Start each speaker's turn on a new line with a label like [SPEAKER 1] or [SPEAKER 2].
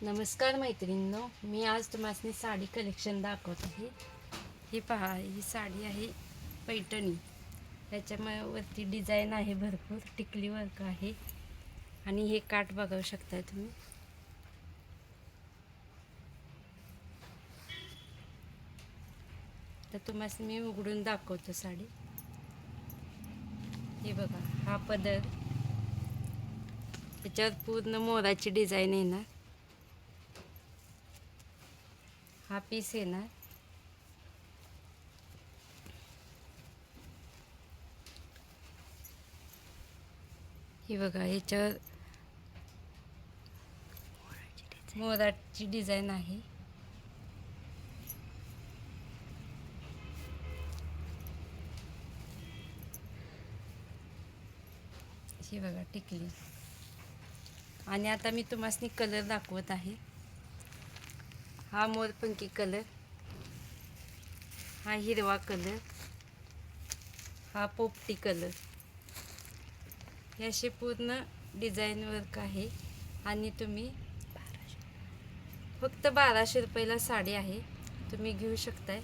[SPEAKER 1] नमस्कार मैत्रिणींनो, मी आज तुम्हाला साडी कलेक्शन दाखवत आहे। ही पहा, ही साडी आहे पैठणी। ह्याच्यावरती डिझाईन आहे, भरपूर टिकली वर्क आहे आणि हे काठ बघू शकता तुम्ही। तर तुम्हाला मी उघडून दाखवतो साडी। हे बघा, हा पदर, त्याच्यावर पूर्ण मोराची डिझाईन येणार। हा पीस येणार। ही बघा, ह्याच्यावर मोराची डिझाईन आहे। ही बघा टिकली। आणि आता मी तुम्हाला कलर दाखवत आहे। हा मोरपंखी कलर, हा हिरवा कलर, हा पोपटी कलर। हे असे पूर्ण डिझाईन वर्क आहे आणि तुम्ही फक्त 1200 रुपयाला साडी आहे, तुम्ही घेऊ शकताय।